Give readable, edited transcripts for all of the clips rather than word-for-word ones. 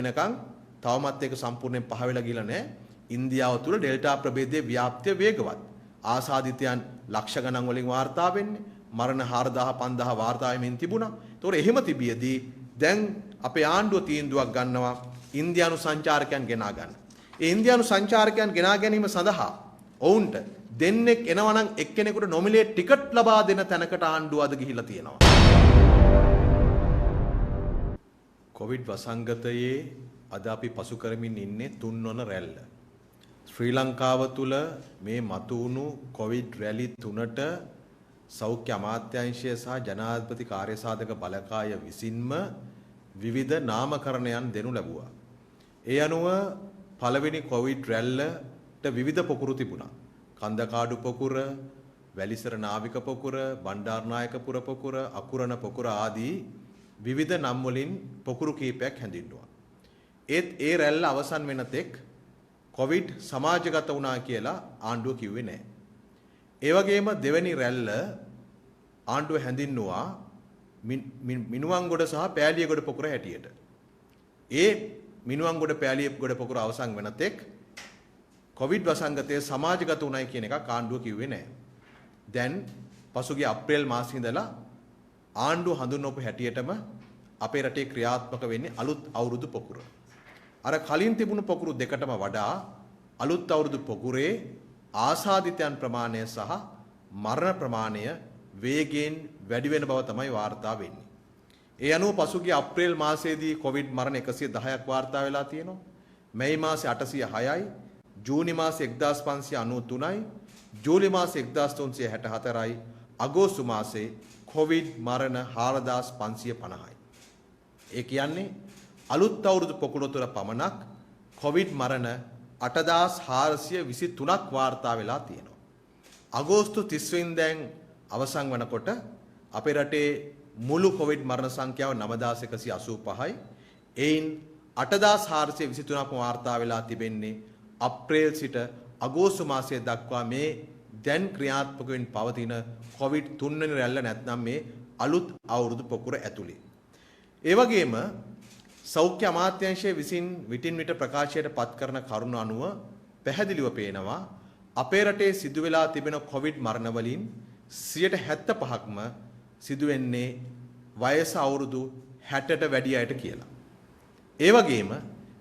වෙනකන් තවමත් ඒක සම්පූර්ණයෙන් පහ වෙලා ගිහලා නැහැ. ඉන්දියාව තුළ ඩෙල්ටා ප්‍රභේදයේ ව්‍යාප්තිය වේගවත්. ආසාදිතයන් ලක්ෂ ගණන් වලින් වාර්තා වෙන්නේ. මරණ 4000 5000 වාර්තා වෙමින් තිබුණා. ඒතොර එහෙම තිබියදී දැන් අපේ ආණ්ඩුව තීන්දුවක් ගන්නවා ඉන්දියානු සංචාරකයන් ගෙනා ගන්න. ඒ ඉන්දියානු සංචාරකයන් ගෙනා ගැනීම සඳහා ඔවුන්ට දෙන්නෙක් එනවා නම් එක්කෙනෙකුට නොමිලේ ටිකට් ලබා දෙන තැනකට ආණ්ඩුව අද ගිහිලා තියෙනවා. කොවිඩ් වසංගතයේ අද අපි පසු කරමින් ඉන්නේ තුන්වන රැල්ල. ශ්‍රී ලංකාව තුළ මේ මතුවුණු කොවිඩ් රැලි තුනට සෞඛ්‍ය අමාත්‍යාංශය සහ ජනාධිපති කාර්යසාධක බලකාය විසින්ම විවිධ නාමකරණයන් දෙනු ලැබුවා. ඒ අනුව පළවෙනි කොවිඩ් රැල්ලට විවිධ පොකුරු තිබුණා. කන්දකාඩු පොකුර, වැලිසර නාවික පොකුර, බණ්ඩාරනායකපුර පොකුර, අකුරණ පොකුර ආදී විවිධ නම් වලින් පොකුරු කීපයක් හැඳින්වුවා. ඒත් ඒ රැල්ල අවසන් වෙන තෙක් කොවිඩ් සමාජගත වුණා කියලා ආණ්ඩුව කිව්වේ නැහැ. ඒ වගේම දෙවෙනි රැල්ල ආණ්ඩුව හැඳින්වුවා මිනුවන්ගොඩ සහ පෑලියගොඩ පොකුර හැටියට. ඒ මිනුවන්ගොඩ පෑලියගොඩ පොකුර අවසන් වෙන තෙක් කොවිඩ් වසංගතයේ සමාජගත වුණයි කියන එකක් ආණ්ඩුව කිව්වේ නැහැ. දැන් පසුගිය අප්‍රේල් මාසයේ ඉඳලා ආණ්ඩුව හඳුන්වපු හැටියටම අපේ රටේ ක්‍රියාත්මක වෙන්නේ අලුත් අවුරුදු පොකුර. අර කලින් තිබුණු පොකුරු දෙකටම වඩා අලුත් අවුරුදු පොකුරේ ආසාදිතයන් ප්‍රමාණය සහ මරණ ප්‍රමාණය වේගයෙන් වැඩි වෙන බව තමයි වාර්තා වෙන්නේ. ඒ අනුව පසුගිය අප්‍රේල් මාසයේදී කොවිඩ් මරණ 110ක් වාර්තා වෙලා තියෙනවා. මැයි මාසේ 806යි, ජූනි මාසේ 1593යි, ජූලි මාසේ 1364යි, අගෝස්තු මාසේ කොවිඩ් මරණ 4550යි. ඒ කියන්නේ අලුත් අවුරුදු පොකුර තුළ පමණක් කොවිඩ් මරණ 8423ක් වාර්තා වෙලා තියෙනවා. අගෝස්තු 30 වෙනිදාන් අවසන් වනකොට අපේ රටේ මුළු කොවිඩ් මරණ සංඛ්‍යාව 9185යි. එයින් 8423ක්ම වාර්තා වෙලා තිබෙන්නේ අප්‍රේල් සිට අගෝස්තු මාසය දක්වා මේ දැන් ක්‍රියාත්මක වෙමින් පවතින කොවිඩ් 3 වෙනි රැල්ල නැත්නම් මේ අලුත් අවුරුදු පොකුර ඇතුලේ. ඒ වගේම සෞඛ්‍ය අමාත්‍යාංශය විසින් විටින් විට ප්‍රකාශයට පත් කරන කරුණ අනුව පැහැදිලිව පේනවා අපේ රටේ සිදු වෙලා තිබෙන කොවිඩ් මරණ වලින් 75%ක්ම සිදු වෙන්නේ වයස අවුරුදු 60ට වැඩි අයට කියලා. ඒ වගේම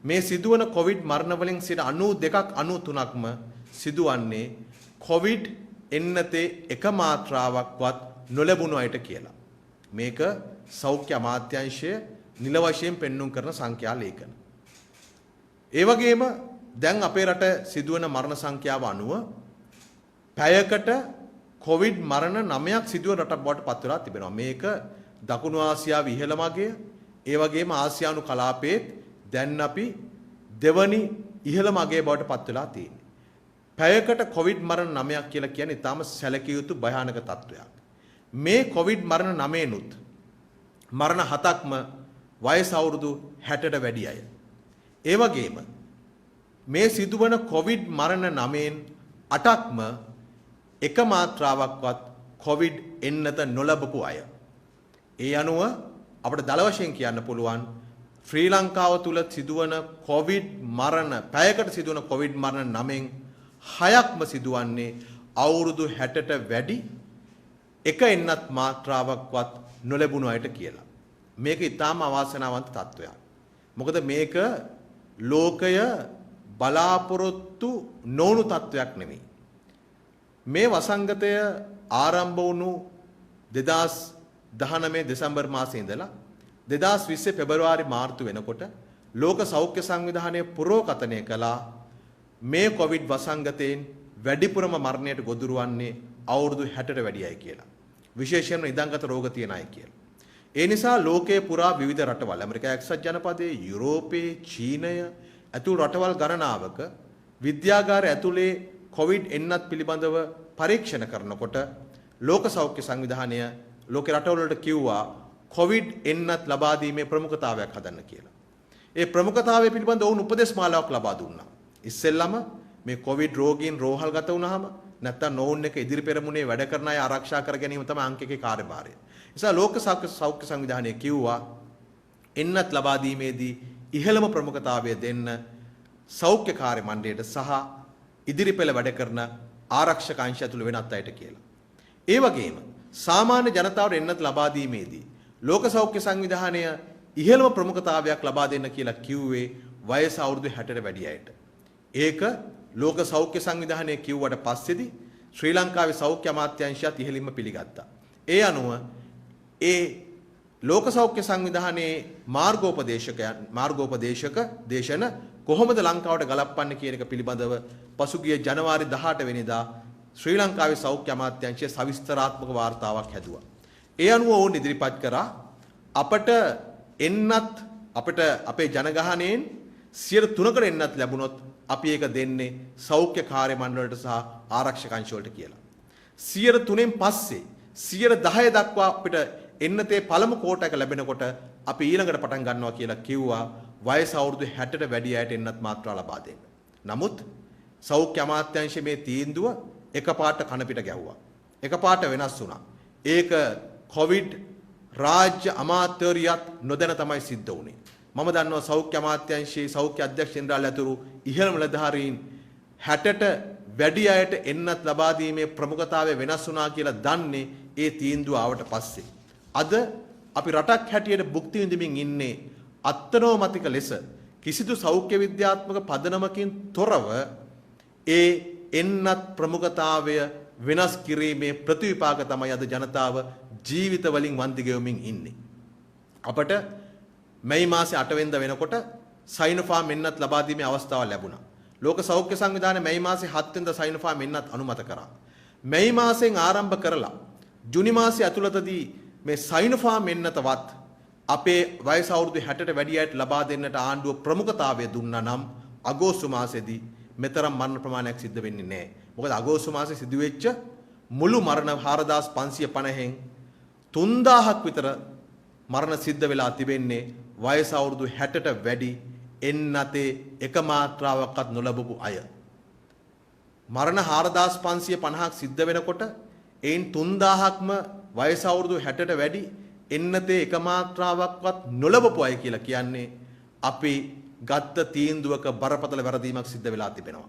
මේ සිදුවන කොවිඩ් මරණ වලින් 92ක් 93ක්ම සිදුවන්නේ කොවිඩ් එන්නතේ එක මාත්‍රාවක්වත් නොලැබුණු අයට කියලා. මේක සෞඛ්‍ය අමාත්‍යාංශය නිල වශයෙන් පෙන්눔 කරන සංඛ්‍යා ලේඛන. ඒ වගේම දැන් අපේ රට සිදුවන මරණ සංඛ්‍යාව අනුව පැයකට කොවිඩ් මරණ 9ක් සිදුවන රටක් බවට පත් වෙලා තිබෙනවා. මේක දකුණු ආසියාවේ ඉහළම අගය. ඒ වගේම ආසියානු කලාපයේ දැන් අපි දෙවනි ඉහළම අගය බවට පත් වෙලා තියෙන්නේ. පැයකට කොවිඩ් මරණ 9ක් කියලා කියන්නේ ඊටාම සැලකිය යුතු භයානක තත්ත්වයක්. මේ කොවිඩ් මරණ 9නුත් මරණ 7ක්ම වයස අවුරුදු 60ට වැඩි අය. ඒ වගේම මේ සිදුවන කොවිඩ් මරණ 9න් 8ක්ම එක මාත්‍රාවක්වත් කොවිඩ් එන්නත නොලබපු අය. ඒ අනුව අපිට දල වශයෙන් කියන්න පුළුවන් ශ්‍රී ලංකාව තුල සිදුවන කොවිඩ් මරණ පැයකට සිදුවන කොවිඩ් මරණ 9න් 6ක්ම සිදුවන්නේ අවුරුදු 60ට වැඩි එක එන්නත් මාත්‍රාවක්වත් නොලැබුණු අයට කියලා. මේක ඊටාම අවාසනාවන්ත තත්වයක්. මොකද මේක ලෝකය බලාපොරොත්තු නොවුණු තත්වයක් නෙමෙයි. මේ වසංගතය ආරම්භ වුණු 2019 දෙසැම්බර් මාසයේ ඉඳලා 2020 පෙබරවාරි මාර්තු වෙනකොට ලෝක සෞඛ්‍ය සංවිධානය පුරෝකථනය කළා මේ කොවිඩ් වසංගතයෙන් වැඩිපුරම මරණයට ගොදුරු වන්නේ අවුරුදු 60ට වැඩි අය කියලා. විශේෂයෙන්ම නිදන්ගත රෝග තියෙන අය කියලා. ඒ නිසා ලෝකයේ පුරා විවිධ රටවල් ඇමරිකා එක්සත් ජනපදයේ, යුරෝපයේ, චීනය ඇතුළු රටවල් ගණනාවක විද්‍යාගාර ඇතුලේ කොවිඩ් එන්නත් පිළිබඳව පරීක්ෂණ කරනකොට ලෝක සෞඛ්‍ය සංවිධානය ලෝක රටවල් වලට කිව්වා කොවිඩ් එන්නත් ලබා දීමේ ප්‍රමුඛතාවයක් හදන්න කියලා. ඒ ප්‍රමුඛතාවය පිළිබඳව ඔවුන් උපදෙස් මාලාවක් ලබා දුන්නා. ඉස්සෙල්ලම මේ කොවිඩ් රෝගීන් රෝහල්ගත වුණාම නැත්තම් නොවුන් එක ඉදිරි පෙරමුණේ වැඩ කරන අය ආරක්ෂා කර ගැනීම තමයි අංක 1 කාර්යභාරය. නිසා ලෝක සෞඛ්‍ය සංවිධානය කිව්වා එන්නත් ලබා දීමේදී ඉහළම ප්‍රමුඛතාවය දෙන්න සෞඛ්‍ය කාර්ය මණ්ඩලයට සහ ඉදිරිපෙළ වැඩ කරන ආරක්ෂක අංශය ඇතුළු වෙනත් අයට කියලා. ඒ වගේම සාමාන්‍ය ජනතාවට එන්නත් ලබා දීමේදී ලෝක සෞඛ්‍ය සංවිධානය ඉහළම ප්‍රමුඛතාවයක් ලබා දෙන්න කියලා කිව්වේ වයස අවුරුදු 60ට වැඩි අයට. ඒක ලෝක සෞඛ්‍ය සංවිධානය කිව්වට පස්සේදී ශ්‍රී ලංකාවේ සෞඛ්‍ය අමාත්‍යාංශයත් ඉහළින්ම පිළිගත්තා. ඒ අනුව ඒ ලෝක සෞඛ්‍ය සංවිධානයේ මාර්ගෝපදේශක දේශන කොහොමද ලංකාවට ගලපන්නේ කියන එක පිළිබඳව පසුගිය ජනවාරි 18 වෙනිදා ශ්‍රී ලංකාවේ සෞඛ්‍ය අමාත්‍යාංශය සවිස්තරාත්මක වාර්තාවක් හැදුවා. ඒ අනුව ඔවුන් ඉදිරිපත් කරා අපට අපේ ජනගහනයෙන් 3%කට එන්නත් ලැබුණොත් අපි ඒක දෙන්නේ සෞඛ්‍ය කාර්ය මණ්ඩලයට සහ ආරක්ෂක අංශ වලට කියලා. 3%න් පස්සේ 10% දක්වා අපිට එන්නතේ පළමු කෝටා එක ලැබෙනකොට අපි ඊළඟට පටන් ගන්නවා කියලා කිව්වා වයස අවුරුදු 60ට වැඩි අයට එන්නත් මාත්‍රා ලබා දෙන්න. නමුත් සෞඛ්‍ය අමාත්‍යාංශයේ මේ තීන්දුව එකපාරට කන පිට ගැහුවා. එකපාරට වෙනස් වුණා. ඒක කොවිඩ් රාජ්‍ය අමාත්‍යවරියත් නොදැන තමයි සිද්ධ වුණේ. මම දන්නවා සෞඛ්‍ය අමාත්‍යාංශයේ සෞඛ්‍ය අධ්‍යක්ෂ ජෙනරාල් ඇතුළු ඉහළම නිලධාරීන් 60ට වැඩි අයට එන්නත් ලබා දීමේ ප්‍රමුඛතාවය වෙනස් වුණා කියලා දන්නේ ඒ තීන්දුව ආවට පස්සේ. අද අපි රටක් හැටියට භුක්ති විඳින්මින් ඉන්නේ අත්නෝමතික ලෙස කිසිදු සෞඛ්‍ය විද්‍යාත්මක පදනමකින් තොරව ඒ එන්නත් ප්‍රමුඛතාවය වෙනස් කිරීමේ ප්‍රතිවිපාක තමයි අද ජනතාව ජීවිත වලින් වන්දි ගෙවමින් ඉන්නේ. අපට මැයි මාසේ 8 වෙනිදා වෙනකොට සයිනෝෆාම් එන්නත් ලබා දීමේ අවස්ථාව ලැබුණා. ලෝක සෞඛ්‍ය සංවිධානය මැයි මාසේ 7 වෙනිදා සයිනෝෆාම් එන්නත් අනුමත කරා. මැයි මාසෙන් ආරම්භ කරලා ජුනි මාසයේ ඇතුළතදී මේ සයිනෝෆාම් එන්නතවත් අපේ වයස අවුරුදු 60ට වැඩි අයට ලබා දෙන්නට ආණ්ඩුව ප්‍රමුඛතාවය දුන්නා නම් අගෝස්තු මාසෙදී මෙතරම් මරණ ප්‍රමාණයක් සිද්ධ වෙන්නේ නැහැ. මොකද අගෝස්තු මාසේ සිදුවෙච්ච මුළු මරණ 4550න් 3000ක් විතර මරණ සිද්ධ වෙලා තිබෙන්නේ වයස අවුරුදු 60ට වැඩි එන්නතේ එක මාත්‍රාවක්වත් නොලබපු අය. මරණ 4550ක් සිද්ධ වෙනකොට එයින් 3000ක්ම වයස අවුරුදු 60ට වැඩි එන්නතේ එක මාත්‍රාවක්වත් නොලබපු අය කියලා කියන්නේ අපි ගත්ත තීන්දුවක බරපතල වැරදීමක් සිද්ධ වෙලා තිබෙනවා.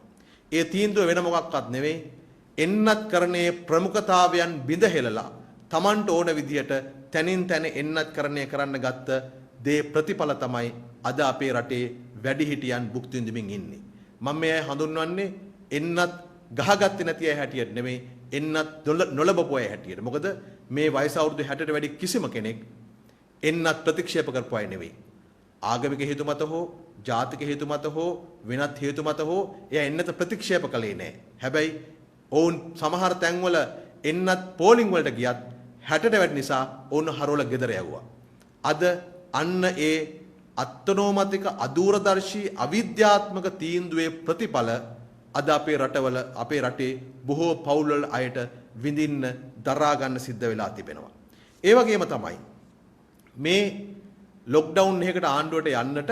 ඒ තීන්දුව වෙන මොකක්වත් නෙවෙයි එන්නත් කරණයේ ප්‍රමුඛතාවයන් බිඳහෙලලා Tamanට ඕන විදියට තනින් තන එන්නත් කරණය කරන්න ගත්ත දේ ප්‍රතිඵල තමයි අද අපේ රටේ වැඩිහිටියන් භුක්ති විඳින්මින් ඉන්නේ. මම මේ හඳුන්වන්නේ එන්නත් ගහගත්තේ නැති අය හැටියට නෙමෙයි එන්නත් නොලබපු අය හැටියට. මොකද මේ වයස අවුරුදු 60ට වැඩි කිසිම කෙනෙක් එන්නත් ප්‍රතික්ෂේප කරපු අය නෙවෙයි. ආගමික හේතු මත හෝ ජාතික හේතු මත හෝ වෙනත් හේතු මත හෝ එයා එන්නත ප්‍රතික්ෂේප කළේ නැහැ. හැබැයි ඔවුන් සමහර තැන්වල එන්නත් පෝලිං වලට ගියත් 60ට වැඩි නිසා ඔවුන් හරවල ගෙදර යවුවා. අද අන්න ඒ අත්නෝමතික අදූරදර්ශී අවිද්‍යාත්මක තීන්දුවේ ප්‍රතිඵල අද අපේ රටවල අපේ රටේ බොහෝ පවුල්වල අයට විඳින්න දරා ගන්න සිද්ධ වෙලා තිබෙනවා. ඒ වගේම තමයි මේ ලොක්ඩවුන් එකකට ආණ්ඩුවට යන්නට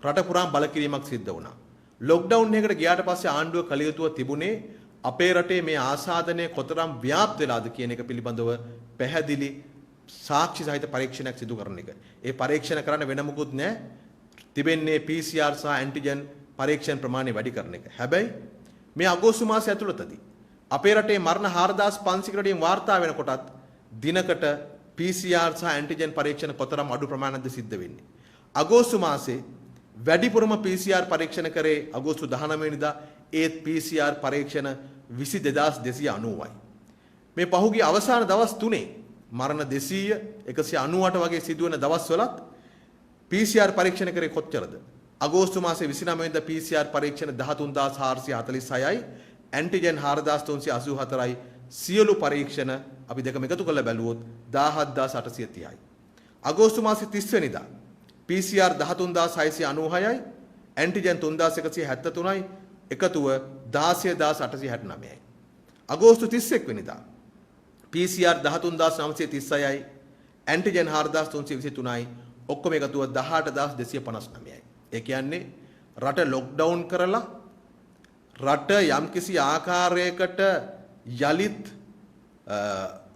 රට පුරාම බලකිරීමක් සිද්ධ වුණා. ලොක්ඩවුන් එකකට ගියාට පස්සේ ආණ්ඩුව කළ යුතුව තිබුණේ අපේ රටේ මේ ආසාදනය කොතරම් ව්‍යාප්ත වෙලාද කියන එක පිළිබඳව පැහැදිලි සාක්ෂි සහිත පරීක්ෂණයක් සිදු කරන එක. ඒ පරීක්ෂණ කරන්න වෙන මොකුත් නැහැ. තිබෙන්නේ PCR සහ ඇන්ටිජන් පරීක්ෂණ ප්‍රමාණය වැඩි කරන එක. හැබැයි මේ අගෝස්තු මාසය ඇතුළතදී අපේ රටේ මරණ 4500කට වඩා වාර්තා වෙනකොටත් දිනකට PCR සහ ඇන්ටිජන් පරීක්ෂණ කොතරම් අඩු ප්‍රමාණයක්ද සිද්ධ වෙන්නේ. අගෝස්තු මාසේ වැඩිපුරම PCR පරීක්ෂණ කරේ අගෝස්තු 19 වෙනිදා ඒත් PCR පරීක්ෂණ 22290යි. මේ පහුගිය අවසාන දවස් 3 මරණ 200 198 වගේ සිදුවන දවස්වලත් PCR පරීක්ෂණ කරේ කොච්චරද? අගෝස්තු මාසේ 29 වෙනිදා PCR පරීක්ෂණ 13446යි ඇන්ටිජන් 4384යි සියලු පරීක්ෂණ අපි දෙකම එකතු කරලා බැලුවොත් 17830යි. අගෝස්තු මාසේ 30 වෙනිදා PCR 13696යි ඇන්ටිජන් 3173යි එකතුව 16869යි. අගෝස්තු 31 වෙනිදා PCR 13936යි ඇන්ටිජන් 4323යි ඔක්කොම එකතුව 18259යි. ඒ කියන්නේ රට ලොක්ඩවුන් කරලා රට යම්කිසි ආකාරයකට යලිත්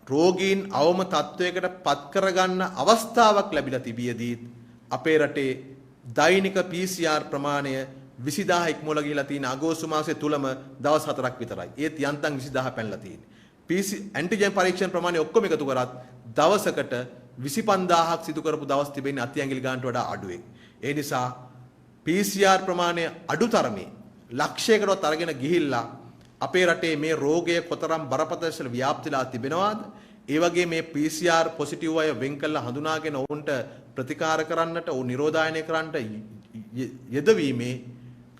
රෝගීන් අවම තත්වයකට පත් කරගන්න අවස්ථාවක් ලැබිලා තිබියදී අපේ රටේ දෛනික PCR ප්‍රමාණය 20000 ඉක්මවලා ගිහිලා තියෙන අගෝස්තු මාසයේ තුලම දවස් 4ක් විතරයි. ඒත් යන්තම් 20000 පැනලා තියෙන්නේ. ඇන්ටිජන් පරීක්ෂණ ප්‍රමාණය ඔක්කොම එකතු කරත් දවසකට 25000ක් සිදු කරපු දවස් තිබෙන්නේ අති ඇඟිලි ගන්නට වඩා අඩුවෙන්. ඒ නිසා PCR ප්‍රමාණය අඩු තරමේ ලක්ෂයකටවත් අරගෙන ගිහිල්ලා අපේ රටේ මේ රෝගය කොතරම් බරපතල ව්‍යාප්තිලා තිබෙනවද? ඒ වගේ මේ PCR පොසිටිව් අය වෙන් කළා හඳුනාගෙන ඔවුන්ට ප්‍රතිකාර කරන්නට, ඔවුන් නිරෝධායනය කරන්නට යෙදවීමේ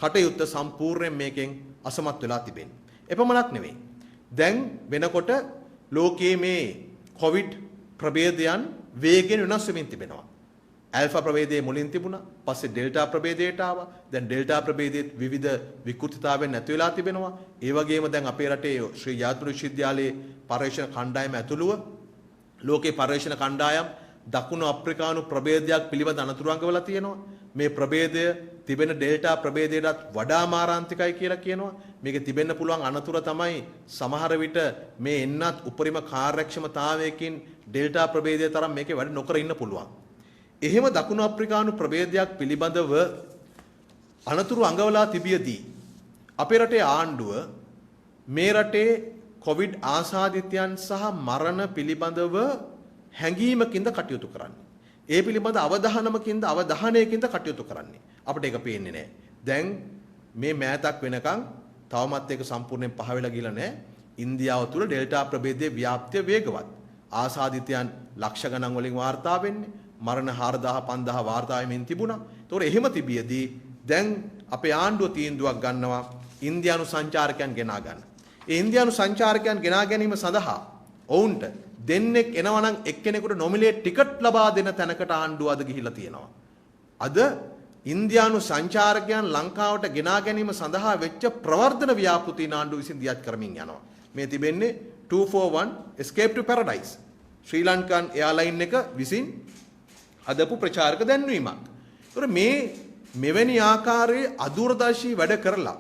කටයුත්ත සම්පූර්ණයෙන් මේකෙන් අසමත් වෙලා තිබෙන්නේ. එපමණක් නෙවෙයි. දැන් වෙනකොට ලෝකයේ මේ කොවිඩ් ප්‍රභේදයන් වේගෙන් වෙනස් වෙමින් තිබෙනවා. ඇල්ෆා ප්‍රභේදයේ මුලින් තිබුණා. පස්සේ ඩෙල්ටා ප්‍රභේදයට ආවා. දැන් ඩෙල්ටා ප්‍රභේදයේ විවිධ විකෘතිතාවයන් නැති වෙලා තිබෙනවා. ඒ වගේම දැන් අපේ රටේ ශ්‍රී ජාතික විශ්වවිද්‍යාලයේ පර්යේෂණ කණ්ඩායම ඇතුළුව ලෝකේ පර්යේෂණ කණ්ඩායම් දකුණු අප්‍රිකානු ප්‍රභේදයක් පිළිබඳ අනතුරු අඟවලා තියෙනවා. මේ ප්‍රභේදය තිබෙන ඩෙල්ටා ප්‍රභේදයටත් වඩා මාරාන්තිකයි කියලා කියනවා. මේකේ තිබෙන්න පුළුවන් අනතුර තමයි සමහර විට මේ එන්නත් උපරිම කාර්යක්ෂමතාවයකින් ඩෙල්ටා ප්‍රභේදය තරම් මේකේ වැඩ නොකර ඉන්න පුළුවන්. එහෙම දකුණු අප්‍රිකානු ප්‍රභේදයක් පිළිබඳව අනතුරු අඟවලා තිබියදී අපේ රටේ ආණ්ඩුව මේ රටේ කොවිඩ් ආසාදිතයන් සහ මරණ පිළිබඳව හැඟීමකින්ද කටයුතු කරන්නේ. ඒ පිළිබඳ අවධානයකින්ද කටයුතු කරන්නේ. අපිට ඒක පේන්නේ නැහැ. දැන් මේ මෑතක් වෙනකන් තවමත් ඒක සම්පූර්ණයෙන් පහ වෙලා ගිහලා නැහැ. ඉන්දියාව තුළ ඩෙල්ටා ප්‍රභේදයේ ව්‍යාප්තිය වේගවත්. ආසාදිතයන් ලක්ෂ ගණන් වලින් වාර්තා වෙන්නේ. මරණ 4000 5000 වාර්තා වෙමින් තිබුණා. ඒතොර එහෙම තිබියදී දැන් අපේ ආණ්ඩුව තීන්දුවක් ගන්නවා ඉන්දියානු සංචාරකයන් ගෙනා ගන්න. ඒ ඉන්දියානු සංචාරකයන් ගෙනා ගැනීම සඳහා ඔවුන්ට දෙන්නෙක් එනවා නම් එක්කෙනෙකුට නොමිලේ ටිකට් ලබා දෙන තැනකට ආණ්ඩුව අද ගිහිලා තියෙනවා. අද ඉන්දියානු සංචාරකයන් ලංකාවට ගෙනා ගැනීම සඳහා වෙච්ච ප්‍රවර්ධන ව්‍යාපෘතීන් ආණ්ඩුව විසින් දියත් කරමින් යනවා. මේ තිබෙන්නේ 241 Escape to Paradise. Sri Lankan airline එක විසින් හදපු ප්‍රචාරක දැන්වීමක්. ඒතර මේ මෙවැනි ආකාරයේ අදූරදර්ශී වැඩ කරලා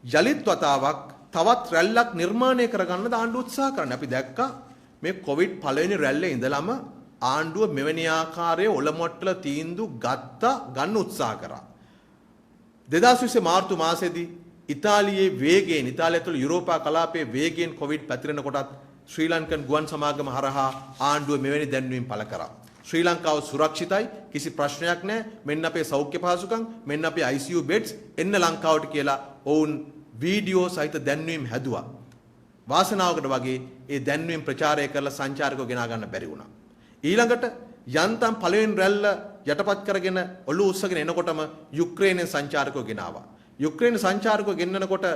යලිත් වතාවක් තවත් රැල්ලක් නිර්මාණය කරගන්න ආණ්ඩුව උත්සාහ කරන්නේ. අපි දැක්කා මේ කොවිඩ් පළවෙනි රැල්ලේ ඉඳලම ආණ්ඩුව මෙවැනි ආකාරයේ ඔලොමොට්ටල තීන්දුව ගන්න උත්සාහ කරා. 2020 මාර්තු මාසයේදී ඉතාලියේ වේගයෙන් ඉතාලිය ඇතුළු යුරෝපා කලාපයේ වේගයෙන් කොවිඩ් පැතිරෙන කොටත් ශ්‍රී ලංකන් ගුවන් සමාගම හරහා ආණ්ඩුව මෙවැනි දැන්වීම් පළ කරා. ශ්‍රී ලංකාව සුරක්ෂිතයි කිසි ප්‍රශ්නයක් නැහැ. මෙන්න අපේ සෞඛ්‍ය පහසුකම්, මෙන්න අපේ ICU beds එන්න ලංකාවට කියලා ඔවුන් වීඩියෝ සහිත දැන්වීම් හැදුවා. වාසනාවකට වගේ ඒ දැන්වීම් ප්‍රචාරය කරලා සංචාරකව ගෙනා ගන්න බැරි වුණා. ඊළඟට යන්තම් පළවෙනි රැල්ල යටපත් කරගෙන ඔළුව උස්සගෙන එනකොටම යුක්‍රේනයේ සංචාරකව ගෙනාවා. යුක්‍රේන සංචාරකව ගෙන්නනකොට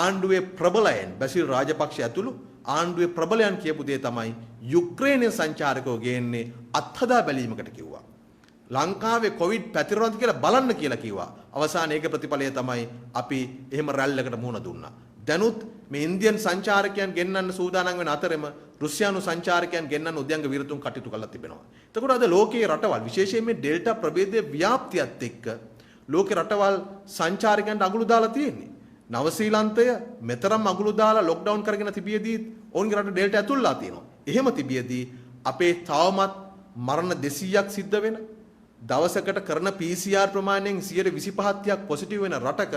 ආණ්ඩුවේ ප්‍රබලයන් බැසිල් රාජපක්ෂ ඇතුළු ආණ්ඩුවේ ප්‍රබලයන් කියපු දේ තමයි යුක්‍රේනයේ සංචාරකව ගේන්නේ අත්හදා බැලීමකට කිව්වා. ලංකාවේ කොවිඩ් පැතිරෙනවද කියලා බලන්න කියලා කිව්වා. අවසානයේ ඒක ප්‍රතිඵලය තමයි අපි එහෙම රැල්ලකට මුහුණ දුන්නා. දැනුත් මේ ඉන්දියන් සංචාරකයන් ගෙන්නන්න සූදානම් වෙන අතරෙම රුසියානු සංචාරකයන් ගෙන්නන්න උද්‍යංග විරතුන් කටයුතු කළා තිබෙනවා. එතකොට අද ලෝකයේ රටවල් විශේෂයෙන් මේ ඩෙල්ටා ප්‍රභේදයේ ව්‍යාප්තියත් එක්ක ලෝකේ රටවල් සංචාරකයන්ට අගුළු දාලා තියෙන්නේ. නවසීලන්තය මෙතරම් අගුළු දාලා ලොක්ඩවුන් කරගෙන තිබියදී ඔවුන්ගේ රට ඩෙල්ටා ඇතුල්ලා තියෙනවා. එහෙම තිබියදී අපේ තවමත් මරණ 200ක් සිද්ධ වෙන දවසකට කරන PCR ප්‍රමාණයෙන් 125ක් පොසිටිව් වෙන රටක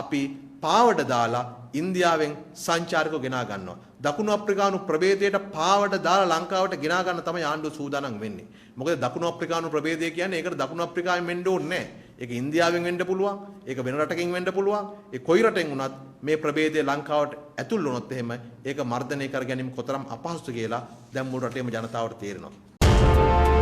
අපි පාවඩ දාලා ඉන්දියාවෙන් සංචාරකව ගෙනා ගන්නවා. දකුණු අප්‍රිකානු ප්‍රභේදයට පාවඩ දාලා ලංකාවට ගෙනා ගන්න තමයි ආණ්ඩුව සූදානම් වෙන්නේ. මොකද දකුණු අප්‍රිකානු ප්‍රභේදය කියන්නේ ඒකට දකුණු අප්‍රිකාවෙන් වෙන්න ඕනේ නැහැ. ඒක ඉන්දියාවෙන් වෙන්න පුළුවන්. ඒක වෙන රටකින් වෙන්න පුළුවන්. ඒ කොයි රටෙන් වුණත් මේ ප්‍රභේදය ලංකාවට ඇතුල් වුණොත් එහෙම ඒක මර්ධනය කර ගැනීම කොතරම් අපහසුද කියලා දැන් මුළු රටේම ජනතාවට තේරෙනවා.